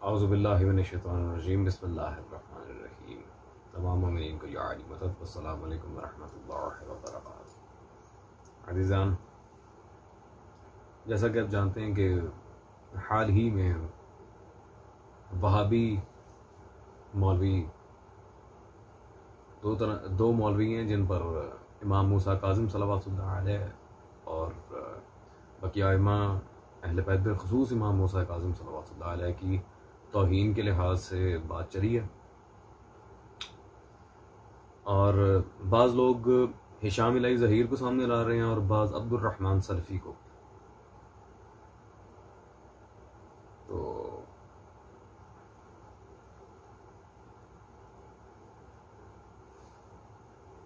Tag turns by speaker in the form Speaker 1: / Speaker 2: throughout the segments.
Speaker 1: औज़ुबिल्लाहि मिनश्शैतानिर्रजीम बिस्मिल्लाहिर्रहमानिर्रहीम। तमाम मोमिनीन को या अली मदद वस्सलामु अलैकुम वरहमतुल्लाहि वबरकातुहू। अज़ीज़ान, जैसा कि आप जानते हैं कि हाल ही में वहाबी मौलवी दो मौलवी हैं जिन पर इमाम मूसा काज़िम सल्लल्लाहु अलैहि और बकिया इमा अहले बैत बिलखुसूस इमाम मूसा काज़िम सल्लल्लाहु अलैहि की तौहीन के लिहाज से बात चली है। और बाज़ लोग हिशाम इलाही ज़हीर को सामने ला रहे हैं और बाज़ अब्दुर्रहमान सलफ़ी को। तो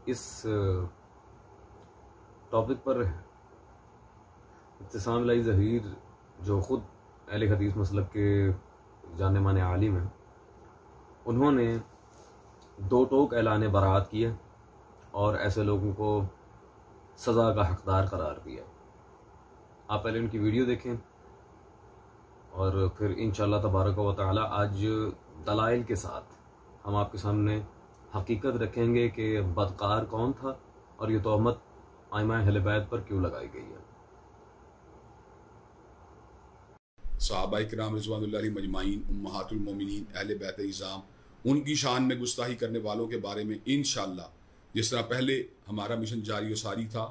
Speaker 1: इस टॉपिक पर इत्तिसाम इलाही ज़हीर जो ख़ुद अहले हदीस मसलक के जाने माने आलिम हैं, उन्होंने दो टोक ऐलान बरात किया और ऐसे लोगों को सज़ा का हकदार करार दिया। आप पहले उनकी वीडियो देखें और फिर इंशाअल्लाह तबारक व तआला आज दलाइल के साथ हम आपके सामने हकीकत रखेंगे कि बदकार कौन था और ये तोहमत आइमा अहले बैत पर क्यों लगाई गई है।
Speaker 2: सहाबाए किराम रिज़वानुल्लाहि अलैहिम मजमाइन, उम्महातुल मोमिनीन, अहले बैत इज़ाम, उनकी शान में गुस्ताखी करने वालों के बारे में इंशाअल्लाह, जिस तरह पहले हमारा मिशन जारी व सारी था,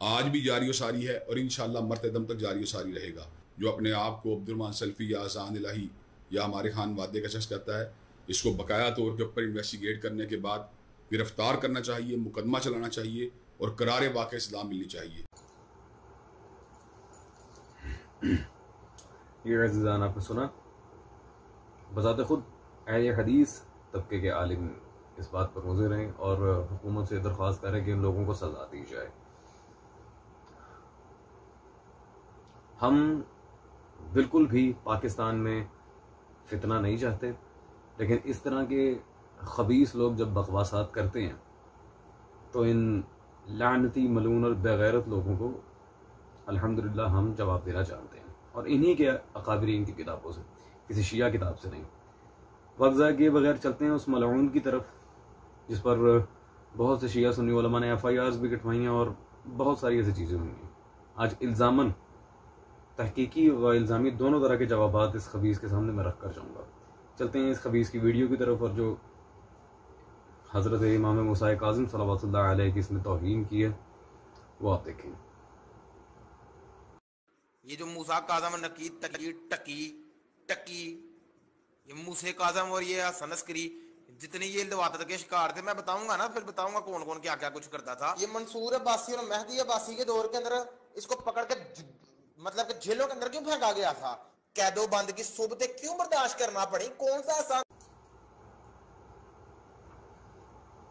Speaker 2: आज भी जारी व सारी है और इंशाअल्लाह मरते दम तक जारी व सारी रहेगा। जो अपने आप को अब्दुर्रहमान सल्फ़ी या अज़ान इलाही या हमारे खान वादे का शख्स कहता है, इसको बकाया तौर के ऊपर इन्वेस्टिगेट करने के बाद गिरफ्तार करना चाहिए, मुकदमा चलाना चाहिए और करारे वाक़े सज़ा मिलनी चाहिए।
Speaker 1: ये अज़ीज़ान, आपने सुना, बज़ाते खुद अहले हदीस तबके के आलिम इस बात पर मुज़िर हैं और हुकूमत से दरख्वास्त करें कि इन लोगों को सज़ा दी जाए। हम बिल्कुल भी पाकिस्तान में फितना नहीं चाहते, लेकिन इस तरह के खबीस लोग जब बकवासात करते हैं तो इन लानती मलून और बेगैरत लोगों को अल्हम्दुलिल्लाह हम जवाब देना जानते हैं, और इन्हीं के अकाबिरीन की किताबों से, किसी शिया किताब से नहीं। वक्त ज़ाया किए बगैर चलते हैं उस मलऊन की तरफ जिस पर बहुत से शिया सुन्नी उलमा ने FIRs भी कटवाई हैं और बहुत सारी ऐसी चीज़ें हुई हैं। आज इल्ज़ामन तहकीकी व इल्ज़ामी दोनों तरह के जवाबात इस खबीस के सामने मैं रख कर जाऊँगा। चलते हैं इस खबीस की वीडियो की तरफ, और जो हज़रत इमाम मूसा काज़िम सल्लल्लाहु अलैहि की इसने तौहीन की है वो आप देखें।
Speaker 3: ये जो मूसा काज़म, नकीद, तकी, टकी टकी, ये मूसे काज़म और ये हसन अस्करी, जितने ये लवातत के शिकार थे, मैं बताऊंगा ना, फिर बताऊंगा कौन कौन क्या क्या कुछ करता था। ये मंसूर अब्बासी और मेहदी अब्बासी के दौर के अंदर इसको पकड़ के मतलब कि जेलों के अंदर क्यों फेंका गया था, कैदो बंद की सोबतें क्यों बर्दाश्त करना पड़ी, कौन सा आसान।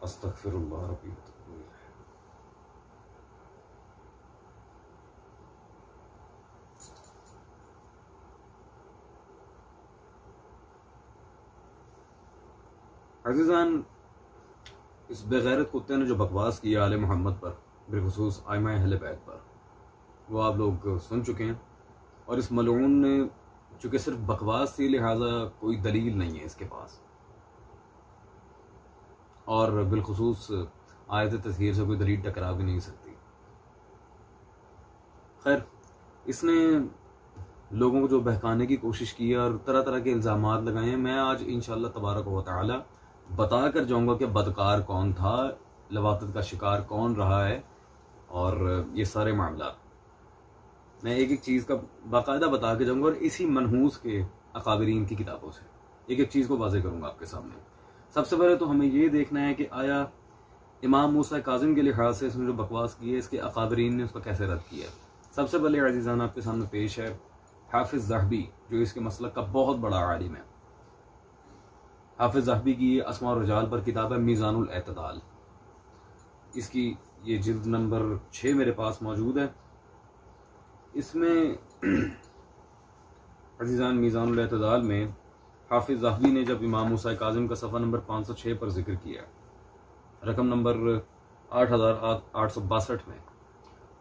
Speaker 1: अस्तगफिरुल्लाह रब्बी। अज़ीज़ान, इस बेगैरत कुत्ते ने जो बकवास किया आले मोहम्मद पर, बिलखुसूस आइमा अहले बैत पर, वो आप लोग सुन चुके हैं। और इस मलऊन ने चूँकि सिर्फ बकवास थी, लिहाजा कोई दलील नहीं है इसके पास, और बिलखुसूस आयत तस्हीर से कोई दलील टकरा भी नहीं सकती। खैर, इसने लोगों को जो बहकाने की कोशिश की है और तरह तरह के इल्ज़ामात लगाए हैं, मैं आज इंशाअल्लाह तबारक व तआला बता कर जाऊँगा कि बदकार कौन था, लवातत का शिकार कौन रहा है, और ये सारे मामला मैं एक एक चीज़ का बाकायदा बता के जाऊँगा और इसी मनहूस के अकाबिरीन की किताबों से एक एक चीज़ को वाज़ेह करूँगा आपके सामने। सबसे पहले तो हमें ये देखना है कि आया इमाम मूसा काज़िम के लिहाज से इसने जो बकवास की है, इसके अकाबिरीन ने उसको कैसे रद्द किया। सबसे पहले अज़ीज़ान आपके सामने पेश है हाफिज़ ज़हबी, जो इसके मसलक का बहुत बड़ा आलिम है। हाफिज़ ज़हबी की ये अस्मा और रिजाल पर किताब है मीज़ानुल एतदाल। इसकी ये जिल्द नंबर 6 मेरे पास मौजूद है। इसमें अज़ीज़ान मीज़ानुल एतदाल में हाफिज़ ज़हबी ने जब इमाम मूसा काज़िम का सफ़ा नंबर 506 पर जिक्र किया, रकम नंबर 8862 में,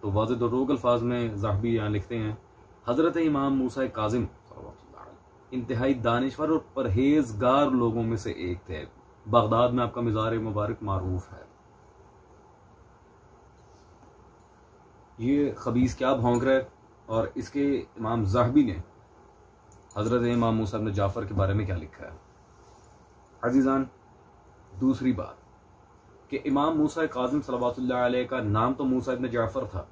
Speaker 1: तो वाज़ेह दो अल्फाज में ज़हबी यहाँ लिखते हैं, हज़रत इमाम मूसा काज़िम इंतहाई दानिश्वर और परहेजगार लोगों में से एक थे। बगदाद में आपका मज़ार मुबारक मारूफ है। ये खबीस क्या भौंक रहा है, और इसके इमाम ज़हबी ने हज़रत इमाम मूसा इब्न जाफ़र के बारे में क्या लिखा है। अज़ीज़ान, दूसरी बात कि इमाम मूसा काज़िम सल्लल्लाहु अलैहि का नाम तो मूसा इब्न जाफ़र था।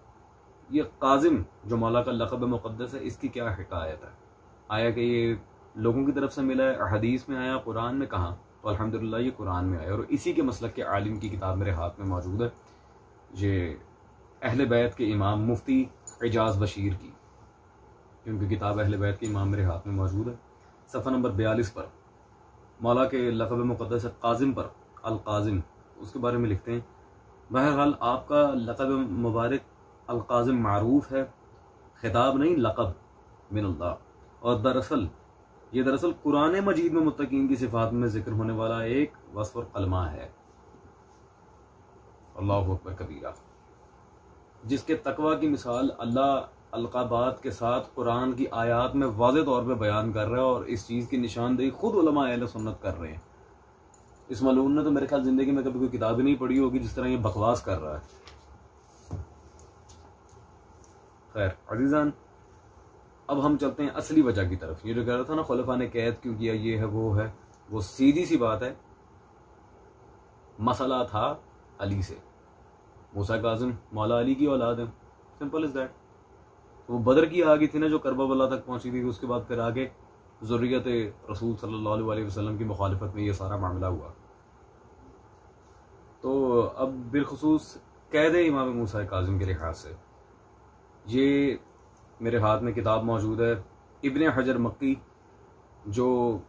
Speaker 1: ये काज़िम जो मौला का लक़ब मुक़द्दस है, इसकी क्या हिकायत है? आया कि ये लोगों की तरफ से मिला है, हदीस में आया, कुरान में कहा? तो अल्हम्दुलिल्लाह ये कुरान में आया, और इसी के मसलक के आलिम की किताब मेरे हाथ में मौजूद है। ये अहले बैत के इमाम मुफ्ती एजाज़ बशीर की, उनकी किताब अहले बैत के इमाम मेरे हाथ में मौजूद है। सफ़ा नंबर 42 पर मौला के लक़ब मुक़द्दस काज़िम पर अल काज़िम, उसके बारे में लिखते हैं, बहरहाल आपका लक़ब मुबारक अल काज़िम मारूफ है, खिताब नहीं लक़ब मिनल्लाह, और दरअसल कुरान मजीद में मुत्तकीन की सिफ़ात में जिक्र होने वाला एक वस्फ़ और कलमा है, अल्लाहु अकबर कबीरा, जिसके तकवा की मिसाल अल्लाह अलक़ाबात के साथ कुरान की आयात में वाज़ेह तौर पे बयान कर रहा है, और इस चीज़ की निशानदेही खुद उलमा अहले सुन्नत कर रहे हैं। इस मलून ने तो मेरे ख्याल ज़िंदगी में कभी कोई किताब ही नहीं पढ़ी होगी जिस तरह ये बकवास कर रहा है। खैर अज़ीज़ान, अब हम चलते हैं असली वजह की तरफ। ये जो कह रहा था ना खुलफा ने कैद क्यों किया, ये है, वो सीधी सी बात है। मसला था अली से। मूसा काज़िम मौला अली की औलाद है, सिंपल इज दैट। वो बदर की आगे थी ना जो करबला तक पहुंची थी, उसके बाद फिर आगे ज़ुर्रियत रसूल सल्लल्लाहु अलैहि वसल्लम की मुखालिफत में ये सारा मामला हुआ। तो अब बिलखुसूस कैद इमाम मूसा काज़िम के लिहाज से ये मेरे हाथ में किताब मौजूद है, इब्ने हजर मक्की, जो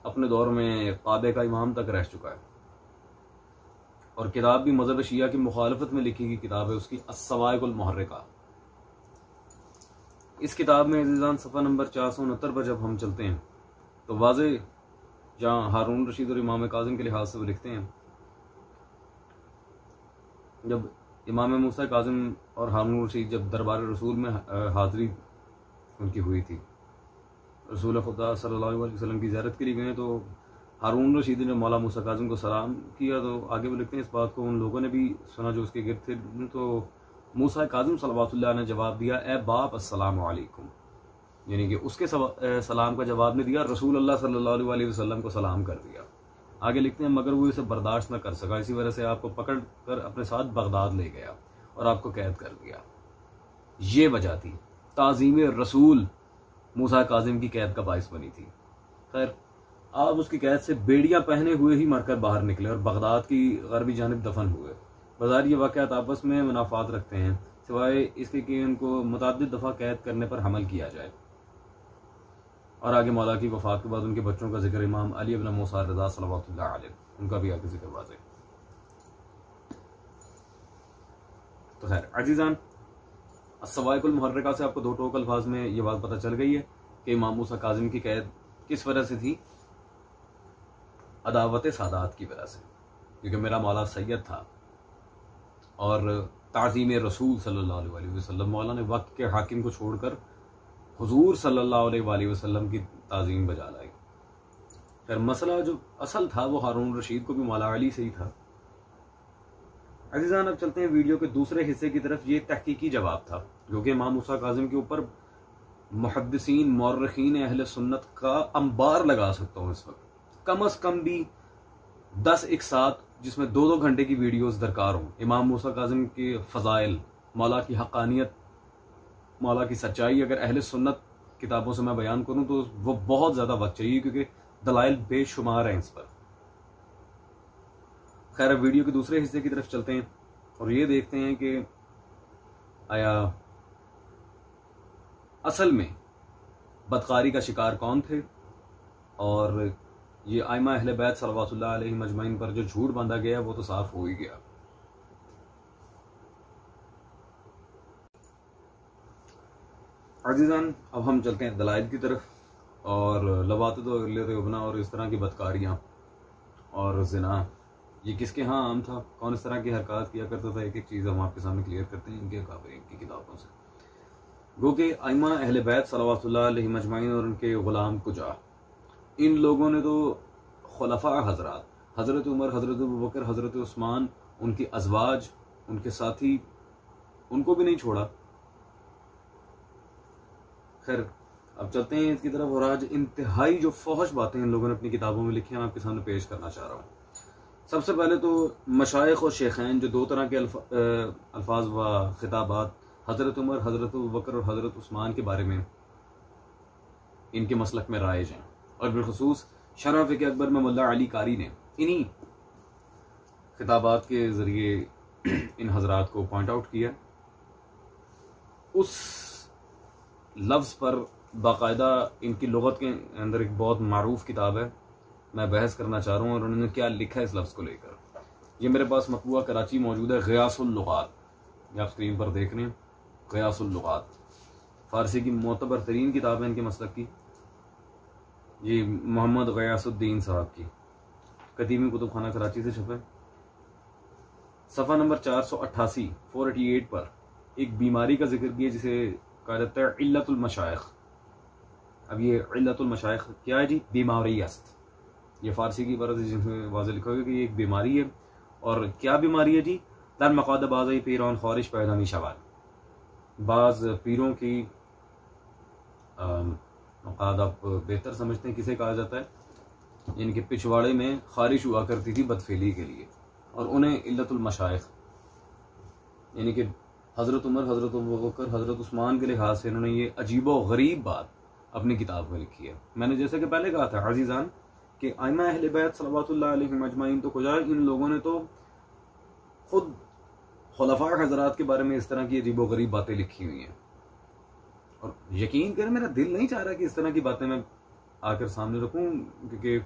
Speaker 1: अपने दौर में काबे का इमाम तक रह चुका है, और किताब भी मज़हब शिया की मुखालफत में लिखी गई किताब है उसकी, अस्सवाइकुल मुहर्रिका। इस किताब में अज़ीज़ान सफ़ा नंबर 469 पर जब हम चलते हैं तो वाज़े जहाँ हारून रशीद और इमाम काज़िम के लिहाज से वो लिखते हैं, जब इमाम मूसा काज़िम और हारून रशीद जब दरबार रसूल में हाज़री उनकी हुई थी, रसूल खुदा सल्लल्लाहु अलैहि वसल्लम की ज़ियारत के लिए गए, तो हारून रशीद ने मौला मूसा काज़िम को सलाम किया। तो आगे वो लिखते हैं इस बात को उन लोगों ने भी सुना जो उसके गिर्द थे। तो मूसा काज़िम सल्लल्लाहु अलैहि वसल्लम ने जवाब दिया, ए बाप अस्सलामु अलैकुम, यानी कि उसके सलाम का जवाब नहीं दिया, रसूल अल्लाह सल्लल्लाहु अलैहि वसल्लम को सलाम कर दिया। आगे लिखते हैं मगर वो इसे बर्दाश्त न कर सका, इसी वजह से आपको पकड़ कर अपने साथ बगदाद ले गया और आपको कैद कर दिया। ये वजह थी, ताज़ीम रसूल मूसा काज़िम की कैद का बाइस बनी थी। खैर आप उसकी कैद से बेड़ियां पहने हुए ही मरकर बाहर निकले और बगदाद की गरबी जानिब दफन हुए। बाजार ये वाक़यात आपस में मुनाफात रखते हैं, सिवाय इसके कि उनको मुतअद्दिद दफ़ा कैद करने पर हमल किया जाए। और आगे मौला की वफ़ात के बाद उनके बच्चों का जिक्र इमाम अली इब्न मूसा रज़ा सल्लल्लाहु अलैहि, उनका भी आगे जिक्र वाज़े। तो खैर अज़ीज़ान, अस्सवाइकुल मुहर्रिका से आपको दो टोक अल्फाज में ये बात पता चल गई है कि इमाम मूसा काज़िम की कैद किस वजह से थी, अदावत सादात की वजह से, क्योंकि मेरा मौला सैयद था और ताज़ीम रसूल सल्लल्लाहु अलैहि वसल्लम, मौला ने वक्त के हाकिम को छोड़कर हुजूर सल्लल्लाहु अलैहि वसल्लम की ताज़ीम बजा लाई। फिर मसला जो असल था वो हारून रशीद को भी मौला अली से ही था। अज़ीज़ान अब चलते हैं वीडियो के दूसरे हिस्से की तरफ। ये तहकीकी जवाब था जो कि इमाम मूसा काज़िम के ऊपर मुहद्दिसीन मौर्रिखीन अहले सुन्नत का अंबार लगा सकता हूँ इस वक्त, कम अज़ कम भी 10 एक साथ, जिसमें 2-2 घंटे की वीडियोस दरकार हों। इमाम मूसा काज़िम के फ़ज़ाइल, मौला की हक़ानियत, मौला की सच्चाई अगर अहले सुन्नत किताबों से मैं बयान करूं तो वो बहुत ज़्यादा वक्त चाहिए, क्योंकि दलाइल बेशुमार हैं इस पर। खैर वीडियो के दूसरे हिस्से की तरफ चलते हैं और ये देखते हैं कि आया असल में बदकारी का शिकार कौन थे, और ये आइमा अहले बैत सल्लल्लाहु अलैहि मजमाइन पर जो झूठ बांधा गया वो तो साफ हो ही गया। अज़ीज़ान अब हम चलते हैं दलाइल की तरफ, और लवात उबना और इस तरह की बदकारियाँ और ज़िना ये किसके यहाँ आम था, कौन इस तरह की हरकत किया करता था, एक एक चीज़ हम आपके सामने क्लियर करते हैं इनके काबे की किताबों से। गो के आइमा अहले बैत सल्लल्लाहु अलैहि मजमाइन और उनके गुलाम कुजा, इन लोगों ने तो खुलफा हजरात, हज़रत उमर, हज़रत अबू बकर, हज़रत उस्मान, उनकी अज़वाज, उनके साथी, उनको भी नहीं छोड़ा। खैर अब चलते हैं इसकी तरफ। और आज इंतहाई जो फौहश बातें इन लोगों ने अपनी किताबों में लिखी हैं, मैं आपके सामने पेश करना चाह रहा हूँ। सबसे पहले तो मशाइख और शेखैन, जो दो तरह के अल्फाज व खिताबात हज़रत उमर, हज़रत अबू बकर और हज़रत उस्मान के बारे में इनके मसलक में राइज हैं, और बिलखुसूस शरह फ़िक़्ह अकबर में मुल्ला अली कारी ने इन्हीं खिताबात के ज़रिए इन हजरात को पॉइंट आउट किया। उस लफ्ज़ पर बाकायदा इनकी लुगत के अंदर एक बहुत मारूफ किताब है, मैं बहस करना चाह रहा हूँ और उन्होंने क्या लिखा है इस लफ्ज़ को लेकर। ये मेरे पास मतबूआ कराची मौजूद है, ग़ियासुल लुग़ात, ये आप स्क्रीन पर देख रहे हैं, ग़ियासुल लुग़ात, फ़ारसी की मोतबर तरीन किताब है इनके मसलक की। ये मोहम्मद ग़ियासुद्दीन साहब की कदीमी कुतुब खाना कराची से छपे। सफ़ा नंबर 488 488 पर एक बीमारी का जिक्र किया जिसे कहा जाता है इल्लतुल मशाइख। अब ये इल्लतुल मशाइख क्या है जी? बीमारी अस्त, ये फ़ारसी की इबारत है जिसमें वाज़ेह लिखा हुआ है कि ये एक बीमारी है। और क्या बीमारी है जी? दर मक़ाद बाज़ पीरान ख़ारिश पैदानी शवाल, बाज़ पीरों की मक़ाद आप बेहतर समझते हैं किसे कहा जाता है, इनके पिछवाड़े में ख़ारिश हुआ करती थी बदफेली के लिए, और उन्हें इल्लतुल मशाइख यानी कि हज़रत उमर, हज़रत अबू बकर, हज़रत उस्मान के लिहाज से इन्होंने ये अजीबो गरीब बात अपनी किताब में लिखी है। मैंने जैसे कि पहले कहा था अज़ीज़ान कि आइमा अहले बैत सल्लल्लाहु अलैहि मजमाइन तो कुजा, इन लोगों ने तो खुद खुलफा हजरात के बारे में इस तरह की अजीबो गरीब बातें लिखी हुई हैं, और यकीन करें मेरा दिल नहीं चाह रहा कि इस तरह की बातें मैं आकर सामने रखूं, क्योंकि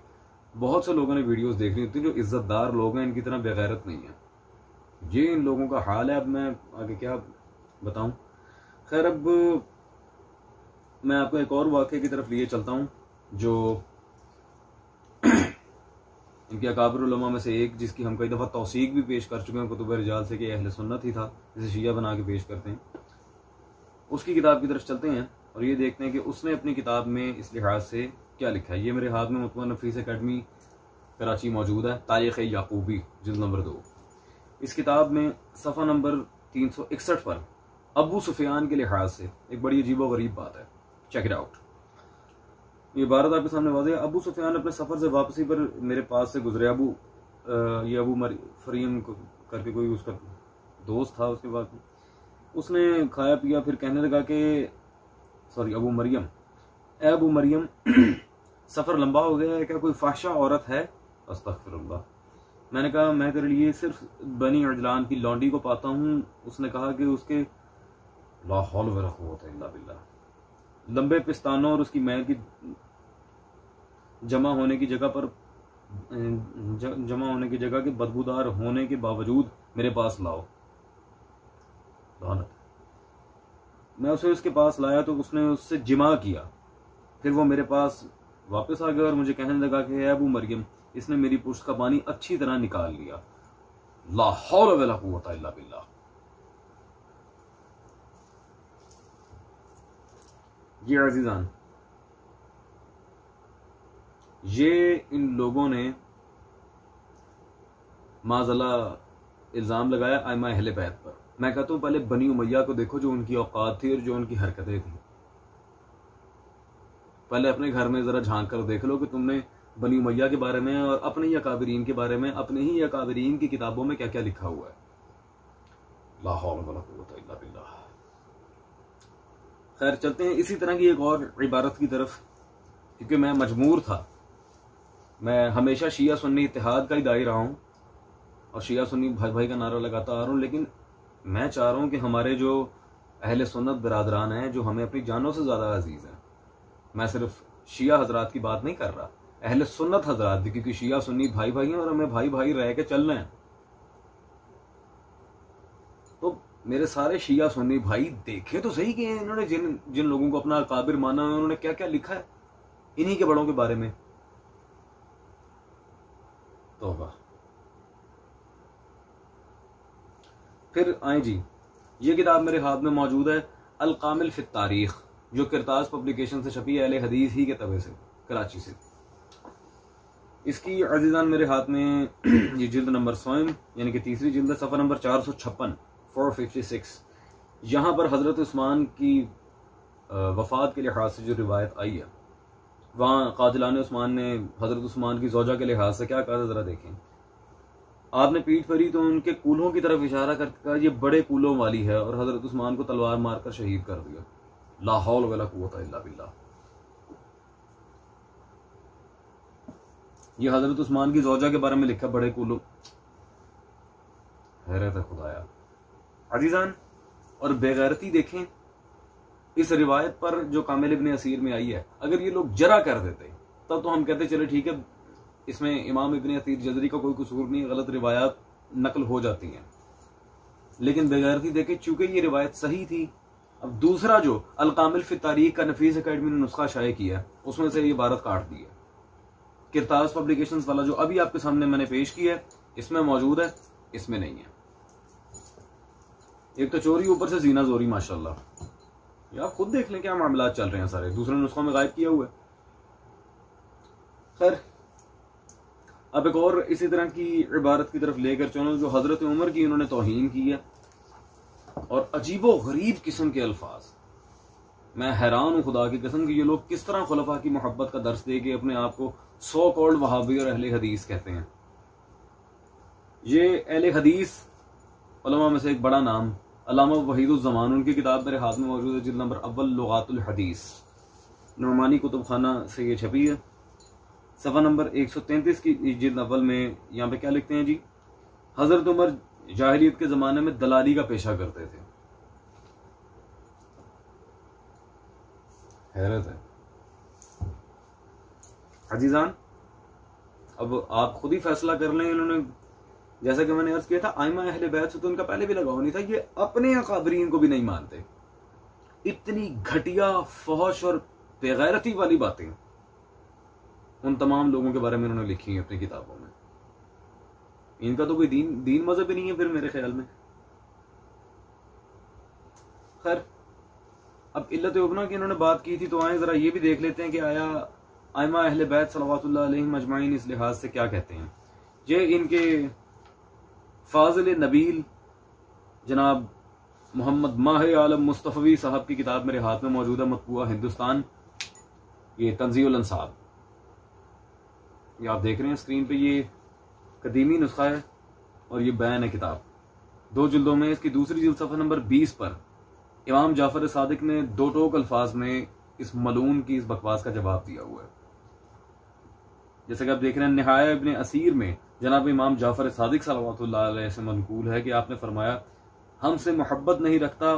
Speaker 1: बहुत से लोगों ने वीडियोस देख ली होती जो इज्जतदार लोग हैं, इनकी तरह बेगैरत नहीं है। ये इन लोगों का हाल है। अब मैं आगे क्या बताऊं। खैर अब मैं आपको एक और वाक़े की तरफ लिए चलता हूं जो इनके अकाबिर उलमा में से एक, जिसकी हम कई दफ़ा तौसीक भी पेश कर चुके हैं कुतुब रिजाल से कि अहले सुन्नत ही था, जिसे शिया बना के पेश करते हैं। उसकी किताब की तरफ चलते हैं और ये देखते हैं कि उसने अपनी किताब में इस लिहाज से क्या लिखा है। ये मेरे हाथ में मुतवा नफीस अकेडमी कराची मौजूद है, तारीख़ याकूबी जिल्द नंबर 2। इस किताब में सफ़ा नंबर 361 पर अबू सुफियान के लिहाज से एक बड़ी अजीब व गरीब बात है। Check it out. ये इबारत आपके सामने वाज़ेह है। अबू सुफियान अपने सफ़र से वापसी पर मेरे पास से गुजरे। ये अबू फरीम करके कोई उसका दोस्त था। उसके बाद उसने खाया पिया, फिर कहने लगा कि सॉरी अबू मरियम, अबू मरियम सफ़र लंबा हो गया है, क्या कोई फाहशा औरत है? अस्तग़फिरुल्लाह। मैंने कहा मैं तेरे लिए सिर्फ बनी अजलान की लौंडी को पाता हूँ। उसने कहा कि उसके ला हौल वला कुव्वता इल्ला बिल्लाह, लंबे पिस्तानों और उसकी मैल की जमा होने की जगह के बदबूदार होने के बावजूद मेरे पास लाओ। मैं उसे उसके पास लाया तो उसने उससे जिमा किया, फिर वो मेरे पास वापस आ गया और मुझे कहने लगा कि अबू मरियम, इसने मेरी पुष्ट का पानी अच्छी तरह निकाल लिया। ला हौल वला कुव्वता इल्ला बिल्लाह। ये अजीजान, ये इन लोगों ने माज़ल्ला इल्ज़ाम लगाया आइमा अहले बैत पर। मैं कहता हूं पहले बनी उमैया को देखो, जो उनकी औकात थी और जो उनकी हरकतें थी। पहले अपने घर में जरा झांक कर देख लो कि तुमने बनी उमैया के बारे में और अपने ही अकाबरीन के बारे में, अपने ही अकाबरीन की किताबों में क्या क्या लिखा हुआ है। ला हौल वला कुव्वता इल्ला बिल्लाह। खैर चलते हैं इसी तरह की एक और इबारत की तरफ, क्योंकि मैं मजबूर था। मैं हमेशा शिया सुन्नी इत्तेहाद का ही दाई रहा हूँ और शिया सुन्नी भाई भाई का नारा लगाता आ रहा हूँ, लेकिन मैं चाह रहा हूँ कि हमारे जो अहले सुन्नत बिरादरान हैं, जो हमें अपनी जानों से ज़्यादा अजीज़ हैं, मैं सिर्फ शिया हजरात की बात नहीं कर रहा, अहले सुन्नत हजरात भी, क्योंकि शिया सुन्नी भाई भाई हैं और हमें भाई भाई रह के चलना है। तो मेरे सारे शिया सुन्नी भाई देखे तो सही कि इन्होंने जिन जिन लोगों को अपना अकाबिर माना है, उन्होंने क्या क्या लिखा है इन्हीं के बड़ों के बारे में। तौबा। फिर आए जी, ये किताब मेरे हाथ में मौजूद है, अल कामिल फित तारीख, जो किरताज पब्लिकेशन से छपी है, अहले हदीस ही के तवे से, कराची से। इसकी अजीजान मेरे हाथ में ये जिल्द नंबर 100 यानी कि तीसरी जिल्द, सफ़ा नंबर 456 456। यहाँ पर हज़रत उस्मान की वफ़ात के लिहाज से जो रिवायत आई है, वहाँ कातिलान उस्मान ने हज़रत उस्मान की ज़ौजा के लिहाज से क्या कहा, ज़रा देखें। आपने पीठ फरी तो उनके कूलों की तरफ इशारा करके कहा ये बड़े कूलों वाली है, और हज़रत उस्मान को तलवार मारकर शहीद कर दिया। ला हौल वला कुव्वता इल्ला बिल्लाह। ये हज़रत उस्मान की ज़ौजा के बारे में लिखा, बड़े कूलों। हैरत है खुदाया। अजीजान, और बेगैरती देखें इस रिवायत पर जो कामिल इब्ने असीर में आई है, अगर ये लोग जरा कर देते तब तो हम कहते चले ठीक है, इसमें इमाम इब्ने असीर जजरी का कोई कसूर नहीं, गलत रिवायात नकल हो जाती हैं। लेकिन बेगैरती देखें, चूंकि ये रिवायत सही थी। अब दूसरा जो अल कामिल फित तारीख का नफीस अकेडमी ने नुस्खा शाये किया, उसमें से ये इबारत काट दी है। किरताज पब्लिकेशंस वाला जो अभी आपके सामने मैंने पेश किया है, इसमें मौजूद है, इसमें नहीं है। एक तो चोरी, ऊपर से जीना जोरी। माशाल्लाह, ये आप खुद देख लें क्या मामला चल रहे हैं सारे, दूसरे नुस्खों में गायब किया हुआ है। खैर, अब एक और इसी तरह की इबारत की तरफ लेकर चलो, जो हजरत उमर की इन्होंने तौहीन की है, और अजीबो गरीब किस्म के अल्फाज। मैं हैरान हूं खुदा की कसम कि ये लोग किस तरह खुलफा की मोहब्बत का दर्स दे के अपने आप को सो कॉल्ड वहाबी और अहले हदीस कहते हैं। ये अहले हदीस उलमा में से एक बड़ा नाम अल्लामा वहीदुज़्ज़मान, उनकी किताब मेरे हाथ में मौजूद है, जिल्द नंबर अव्वल लुगातुल हदीस, नुमानी कुतुबखाना से ये छपी है। सफ़ा नंबर 133 की जिल्द अव्वल में यहाँ पे क्या लिखते हैं जी, हजरत उमर जाहिलियत के ज़माने में दलाली का पेशा करते थे। हैरत है अजीजान। अब आप खुद ही फैसला कर लें। इन्होंने, जैसा कि मैंने अर्ज किया था, आइमा अहले बैत से तो उनका पहले भी लगाव नहीं था। ये अपने अकाबरीन को भी नहीं मानते। इतनी घटिया, फहश और बेगैरती वाली बातें उन तमाम लोगों के बारे में उन्होंने लिखी हैं अपनी किताबों में। इनका तो कोई दीन मजहब ही नहीं है फिर मेरे ख्याल में। खैर, अब इल्लत उबना की इन्होंने बात की थी, तो आए जरा ये भी देख लेते हैं कि आया आइमा अहले बैत सल्लल्लाहु अलैहि अजमाइन इस लिहाज से क्या कहते हैं। ये इनके फाजिल नबील जनाब मोहम्मद माहिर आलम मुस्तफ़वी साहब की किताब मेरे हाथ में मौजूद है, मतबूआ हिंदुस्तान, ये तंज़ीउल अंसाब। ये आप देख रहे हैं स्क्रीन पे, ये कदीमी नुस्खा है और ये बैन है किताब, 2 जिल्दों में। इसकी दूसरी जिल्द सफ़ा नंबर 20 पर इमाम जाफर सादिक ने 2 टोक अल्फाज में इस मलून की इस बकवास का जवाब दिया हुआ है। जैसे कि आप देख रहे हैं, निहाया इब्ने असीर में जनाब इमाम जाफर सादिक सल्लल्लाहु अलैहि वसल्लम से मनकूल है कि आपने फरमाया, हमसे मोहब्बत नहीं रखता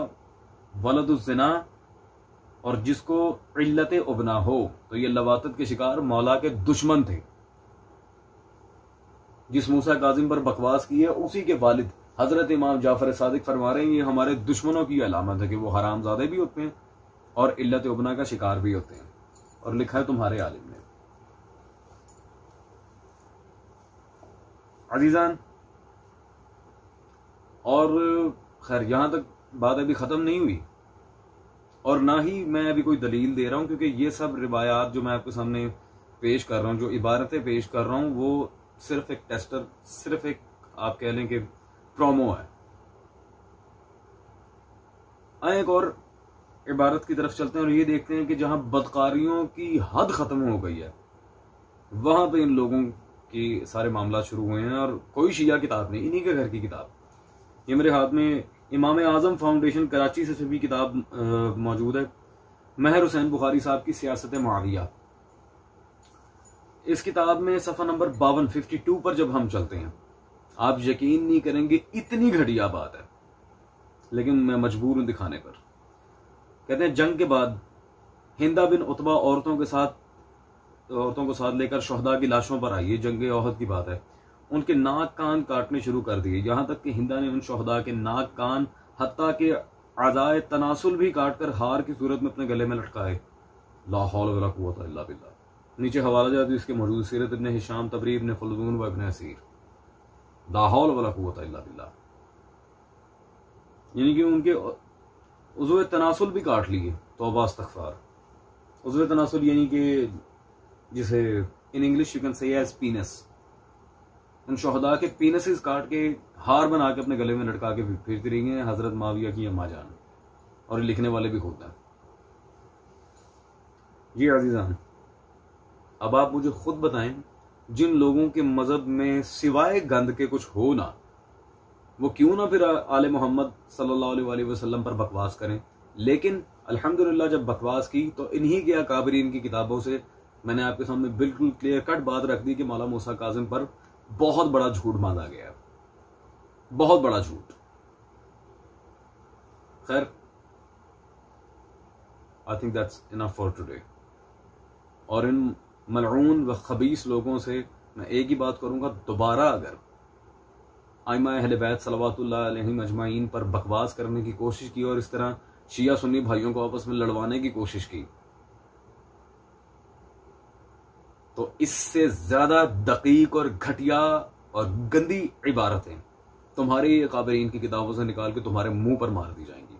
Speaker 1: वलदुज़्ज़िना, और जिसको इल्लत उबना हो तो ये लवातत के शिकार मौला के दुश्मन थे। जिस मूसा काजिम पर बकवास की है, उसी के वालिद हजरत इमाम जाफर सादिक फरमा रहे हैं ये हमारे दुश्मनों की अलामत है कि वो हरामजादे भी होते हैं और इल्लत उबना का शिकार भी होते हैं। और लिखा है तुम्हारे आलिम ने। अजीजान, और खैर यहां तक बात अभी खत्म नहीं हुई, और ना ही मैं अभी कोई दलील दे रहा हूं, क्योंकि ये सब रिवायात जो मैं आपके सामने पेश कर रहा हूं, जो इबारतें पेश कर रहा हूं, वो सिर्फ एक टेस्टर, सिर्फ एक आप कह लें कि प्रोमो है। आए एक और इबारत की तरफ चलते हैं और ये देखते हैं कि जहां बदकारियों की हद खत्म हो गई है, वहां पे इन लोगों की सारे मामला शुरू हुए हैं। और कोई शिया किताब नहीं, इन्हीं के घर की किताब। ये मेरे हाथ में इमाम आजम फाउंडेशन कराची से छपी किताब मौजूद है, महर हुसैन बुखारी साहब की सियासत मुआविया। इस किताब में सफ़ा नंबर 52 पर जब हम चलते हैं, आप यकीन नहीं करेंगे इतनी घटिया बात है, लेकिन मैं मजबूर हूं दिखाने पर। कहते हैं, जंग के बाद हिंदा बिन उतबा औरतों को साथ लेकर शहदा की लाशों पर आई। ये जंग ओहद की बात है। उनके नाक कान काटने शुरू कर दिए, यहां तक कि हिंदा ने उन शहदा के नाक कान हत्ता के आज़ाए तनासुल भी काटकर हार की सूरत में अपने गले में लटकाए। ला हौल वला कुव्वता इल्ला बिल्लाह। नीचे हवाला जाती इसके मौजूद, सीरत इब्ने हिशाम, तबरी इब्ने खल्दून व इब्ने असीर। ला हौल वला कुव्वता इल्ला बिल्लाह। यानी कि उनके उज़्व तनासुल भी काट लिए, तौबा इस्तग़फ़ार। उज़्व तनासुल यानी कि जिसे in English you can say as penis, उन शहदा के पीनसेस काट के हार बना के अपने गले में लटका के फिरती रही हैं हजरत माविया की अम्मा जान, और लिखने वाले भी खुद हैं। जी अजीजान, अब आप मुझे खुद बताएं, जिन लोगों के मजहब में सिवाय गंद के कुछ हो ना, वो क्यों ना फिर आले मोहम्मद सल्लल्लाहु अलैहि वसल्लम पर बकवास करें। लेकिन अल्हम्दुलिल्लाह जब बकवास की तो इन्हीं के अकाबरीन की किताबों से मैंने आपके सामने बिल्कुल क्लियर कट बात रख दी कि मौला मूसा काजिम पर बहुत बड़ा झूठ बांधा गया, बहुत बड़ा झूठ। खैर, I think that's enough for today. और इन मलऊन व खबीस लोगों से मैं एक ही बात करूंगा, दोबारा अगर आइमा अहले बैत सल्लल्लाहु अलैहि अजमाइन पर बकवास करने की कोशिश की और इस तरह शिया सुन्नी भाइयों को आपस में लड़वाने की कोशिश की, तो इससे ज्यादा दकीक और घटिया और गंदी इबारतें तुम्हारे अकाबरीन की किताबों से निकाल के तुम्हारे मुंह पर मार दी जाएंगी।